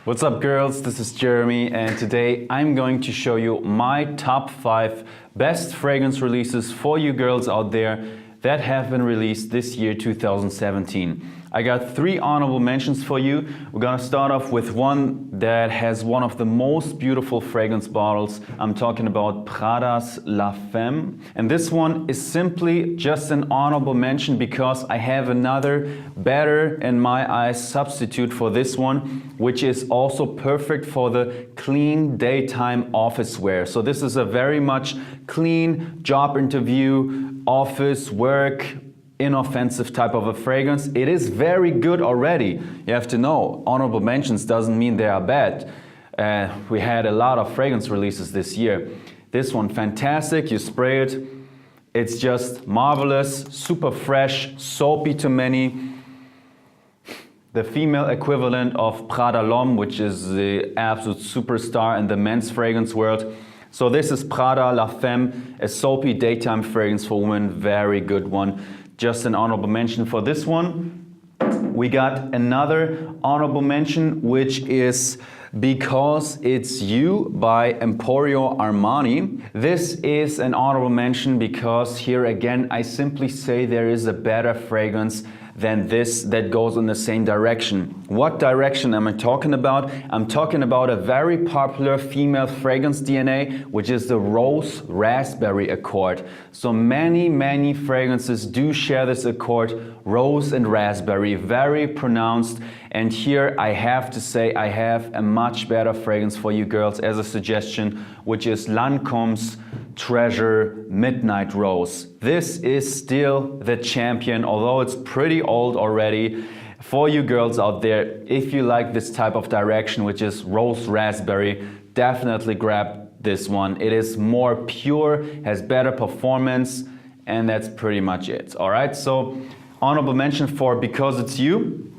What's up girls, this is Jeremy and today I'm going to show you my top 5 best fragrance releases for you girls out there that have been released this year 2017. I got 3 honorable mentions for you. We're gonna start off with one that has one of the most beautiful fragrance bottles. I'm talking about Prada's La Femme. And this one is simply just an honorable mention because I have another better, in my eyes, substitute for this one, which is also perfect for the clean daytime office wear. So this is a very much clean job interview, office work, inoffensive type of a fragrance. It is very good already. You have to know, honorable mentions doesn't mean they are bad. We had a lot of fragrance releases this year. This one, fantastic, you spray it. It's just marvelous, super fresh, soapy to many. The female equivalent of Prada L'Homme, which is the absolute superstar in the men's fragrance world. So this is Prada La Femme, a soapy daytime fragrance for women, very good one. Just an honorable mention for this one. We got another honorable mention, which is Because It's You by Emporio Armani. This is an honorable mention because here again I simply say there is a better fragrance than this that goes in the same direction. What direction am I talking about? I'm talking about a very popular female fragrance DNA, which is the Rose Raspberry Accord. So many fragrances do share this accord, rose and raspberry, very pronounced. And here I have to say I have a much better fragrance for you girls as a suggestion, which is Lancome's Treasure Midnight Rose. This is still the champion, although it's pretty old already. For you girls out there, if you like this type of direction, which is rose raspberry, definitely grab this one. It is more pure, has better performance, and that's pretty much it. Alright, so honorable mention for Because It's You.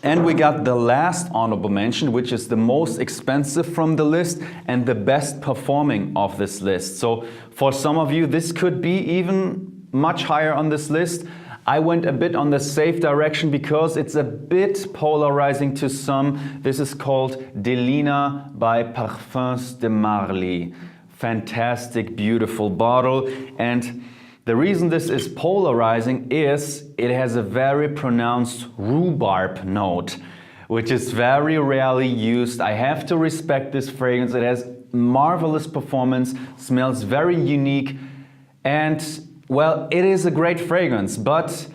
And we got the last honorable mention, which is the most expensive from the list and the best performing of this list. So for some of you, this could be even much higher on this list. I went a bit on the safe direction because it's a bit polarizing to some. This is called Delina by Parfums de Marly. Fantastic, beautiful bottle. And the reason this is polarizing is it has a very pronounced rhubarb note, which is very rarely used. I have to respect this fragrance. It has marvelous performance, smells very unique, and well, it is a great fragrance, but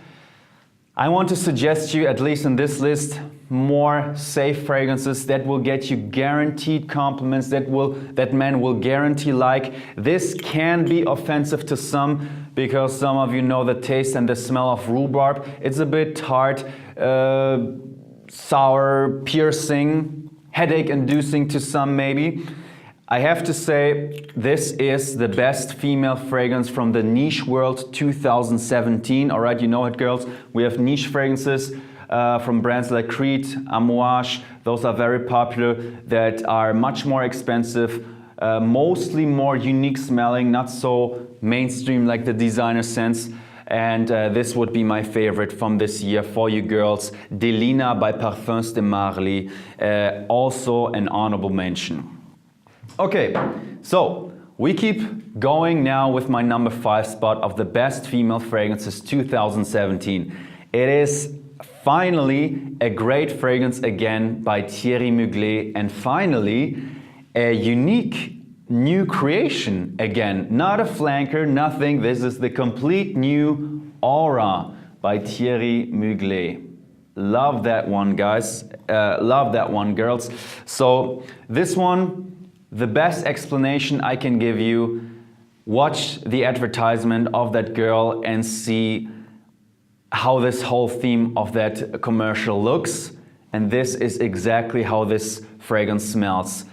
I want to suggest you, at least in this list, more safe fragrances that will get you guaranteed compliments, that men will guarantee like. This can be offensive to some because some of you know the taste and the smell of rhubarb. It's a bit tart, sour, piercing, headache-inducing to some maybe. I have to say, this is the best female fragrance from the Niche World 2017. All right, you know it, girls. We have niche fragrances from brands like Creed, Amouage. Those are very popular, that are much more expensive, mostly more unique smelling, not so mainstream like the designer scents. And this would be my favorite from this year for you girls. Delina by Parfums de Marly, also an honorable mention. Okay, so we keep going now with my number 5 spot of the best female fragrances 2017. It is finally a great fragrance again by Thierry Mugler, and finally a unique new creation again. Not a flanker, nothing. This is the complete new Aura by Thierry Mugler. Love that one, guys. Love that one, girls. So this one, the best explanation I can give you, watch the advertisement of that girl and see how this whole theme of that commercial looks. And this is exactly how this fragrance smells.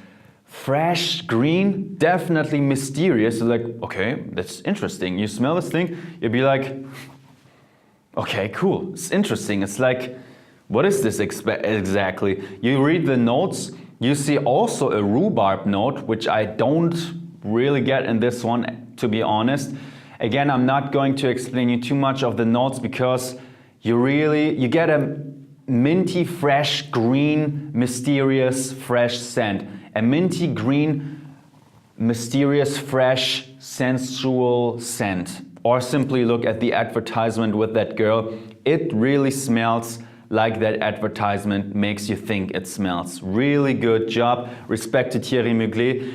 Fresh, green, definitely mysterious. Like, okay, that's interesting. You smell this thing, you'll be like, okay, cool, it's interesting. It's like, what is this exactly? You read the notes, you see also a rhubarb note, which I don't really get in this one, to be honest. Again, I'm not going to explain you too much of the notes because you get a minty, fresh, green, mysterious, fresh scent. A minty, green, mysterious, fresh, sensual scent. Or simply look at the advertisement with that girl. It really smells like that advertisement makes you think it smells. Really good job. Respect to Thierry Mugler.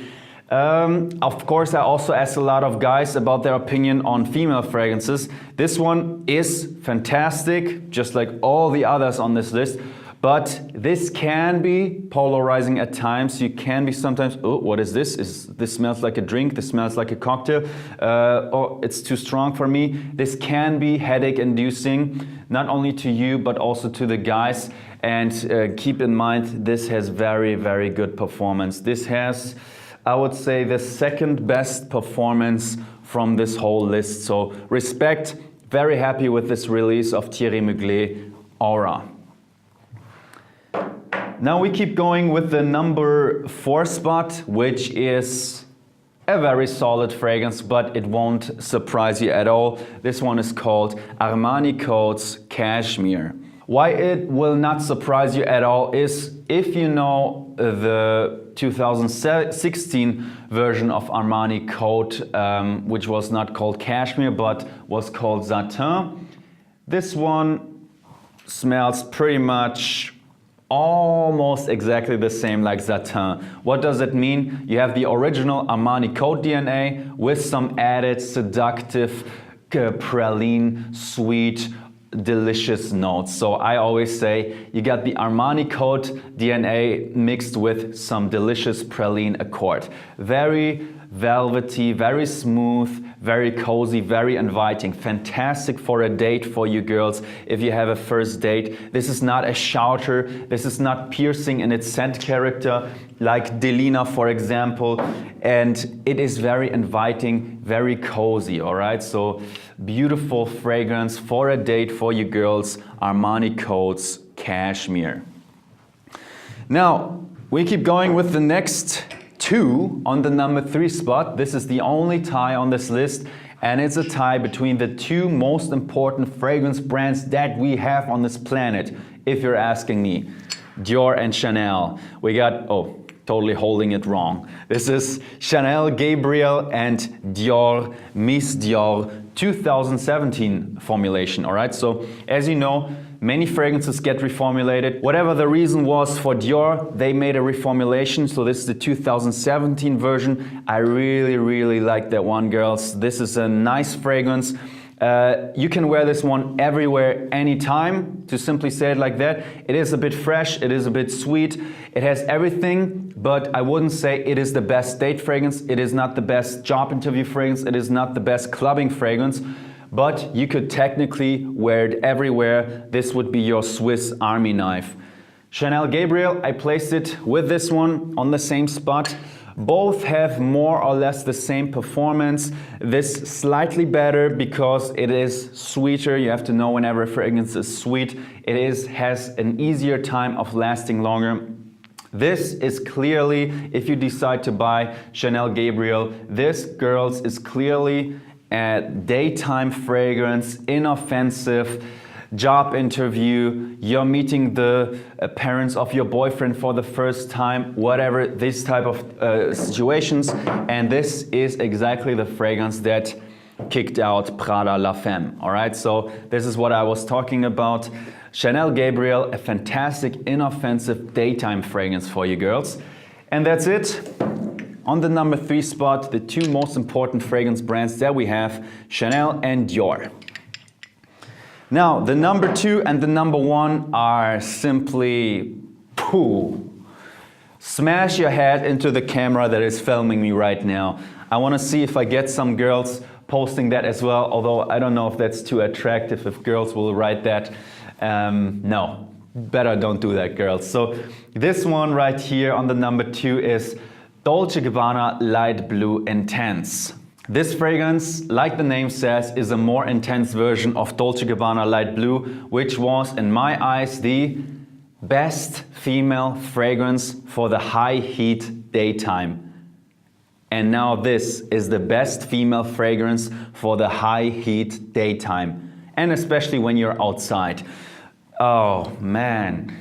Of course, I also asked a lot of guys about their opinion on female fragrances. This one is fantastic, just like all the others on this list. But this can be polarizing at times. You can be sometimes, oh, what is this? This smells like a drink, this smells like a cocktail, or it's too strong for me. This can be headache-inducing, not only to you, but also to the guys. And keep in mind, this has very, very good performance. This has, I would say, the second best performance from this whole list. So respect, very happy with this release of Thierry Mugler Aura. Now we keep going with the number 4 spot, which is a very solid fragrance, but it won't surprise you at all. This one is called Armani Coats Cashmere. Why it will not surprise you at all is if you know the 2016 version of Armani Coat, which was not called Cashmere, but was called Satin. This one smells pretty much almost exactly the same like Satin. What does it mean? You have the original Armani Coat DNA with some added seductive, praline, sweet, delicious notes. So I always say you got the Armani Coat DNA mixed with some delicious praline accord. Very velvety, very smooth, very cozy, very inviting. Fantastic for a date for you girls if you have a first date. This is not a shouter, this is not piercing in its scent character like Delina, for example, and it is very inviting, very cozy, all right? So beautiful fragrance for a date for you girls, Armani Coats Cashmere. Now we keep going with the next 2 on the number 3 spot. This is the only tie on this list, and it's a tie between the 2 most important fragrance brands that we have on this planet, if you're asking me. Dior and Chanel. We got, oh, totally holding it wrong. This is Chanel Gabriel and Dior Miss Dior 2017 formulation, all right? So as you know, many fragrances get reformulated. Whatever the reason was for Dior, they made a reformulation. So this is the 2017 version. I really, really like that one, girls. This is a nice fragrance. You can wear this one everywhere, anytime, to simply say it like that. It is a bit fresh, it is a bit sweet. It has everything, but I wouldn't say it is the best date fragrance. It is not the best job interview fragrance. It is not the best clubbing fragrance. But you could technically wear it everywhere. This would be your Swiss Army knife. Chanel Gabriel, I placed it with this one on the same spot. Both have more or less the same performance. This slightly better because it is sweeter. You have to know whenever a fragrance is sweet, it has an easier time of lasting longer. This is clearly, if you decide to buy Chanel Gabriel, this, girls, is clearly a daytime fragrance, inoffensive, job interview, you're meeting the parents of your boyfriend for the first time, whatever, this type of situations. And this is exactly the fragrance that kicked out Prada La Femme, all right? So this is what I was talking about. Chanel Gabriel, a fantastic, inoffensive daytime fragrance for you girls. And that's it. On the number 3 spot, the 2 most important fragrance brands that we have, Chanel and Dior. Now, the number 2 and the number 1 are simply, pooh. Smash your head into the camera that is filming me right now. I want to see if I get some girls posting that as well, although I don't know if that's too attractive, if girls will write that. No, better don't do that, girls. So this one right here on the number 2 is Dolce & Gabbana Light Blue Intense. This fragrance, like the name says, is a more intense version of Dolce & Gabbana Light Blue, which was, in my eyes, the best female fragrance for the high heat daytime. And now this is the best female fragrance for the high heat daytime, and especially when you're outside. Oh man,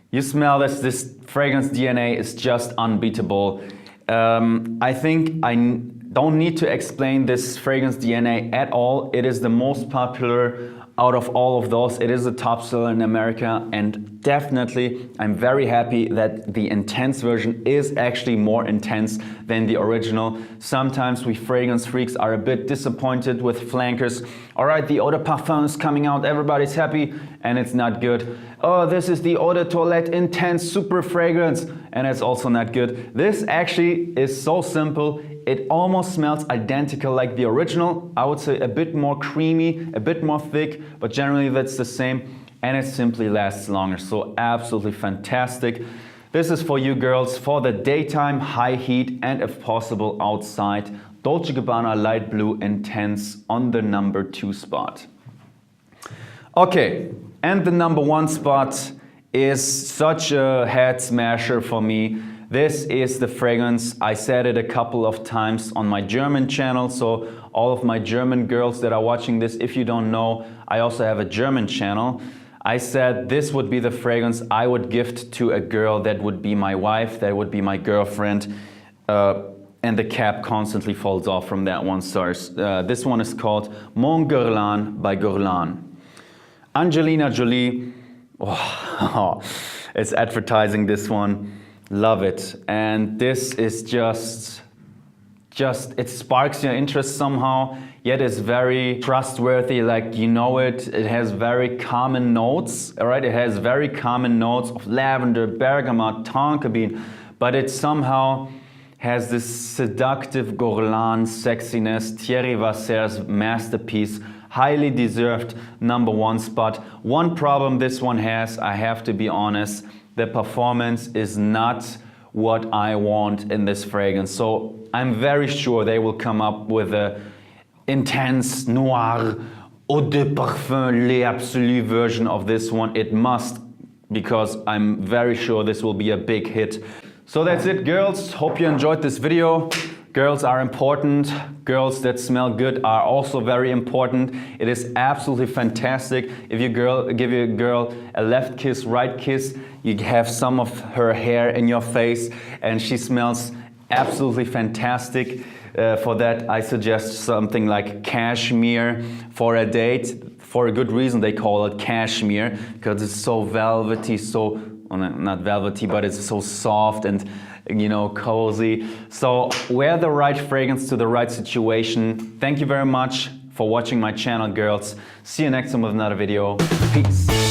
you smell this. This fragrance DNA is just unbeatable. I think I don't need to explain this fragrance DNA at all. It is the most popular out of all of those. It is a top seller in America, and definitely I'm very happy that the intense version is actually more intense than the original. Sometimes we fragrance freaks are a bit disappointed with flankers. All right, the Eau de Parfum is coming out, everybody's happy, and it's not good. Oh, this is the Eau de Toilette Intense Super Fragrance, and it's also not good. This actually is so simple. It almost smells identical like the original. I would say a bit more creamy, a bit more thick, but generally that's the same, and it simply lasts longer. So absolutely fantastic. This is for you girls for the daytime, high heat, and if possible outside. Dolce & Gabbana Light Blue Intense on the number 2 spot. Okay, and the number 1 spot is such a head smasher for me. This is the fragrance. I said it a couple of times on my German channel, so all of my German girls that are watching this, if you don't know, I also have a German channel. I said this would be the fragrance I would gift to a girl that would be my wife, that would be my girlfriend, and the cap constantly falls off from that one source. This one is called Mon Guerlain by Guerlain. Angelina Jolie, oh, it's advertising this one. Love it. And this is just it sparks your interest somehow, yet it's very trustworthy, like you know it. It has very common notes, all right? It has very common notes of lavender, bergamot, tonka bean, but it somehow has this seductive Guerlain sexiness, Thierry Vasser's masterpiece, highly deserved number 1 spot. One problem this one has, I have to be honest, the performance is not what I want in this fragrance. So I'm very sure they will come up with a intense noir eau de parfum l'absolu version of this one. It must, because I'm very sure this will be a big hit. So that's it, girls. Hope you enjoyed this video. Girls are important. Girls that smell good are also very important. It is absolutely fantastic if you give your girl a left kiss, right kiss. You have some of her hair in your face and she smells absolutely fantastic. For that, I suggest something like cashmere for a date. For a good reason they call it cashmere, because it's so velvety, so, not velvety, but it's so soft and, you know, cozy. So wear the right fragrance to the right situation. Thank you very much for watching my channel, girls. See you next time with another video. Peace.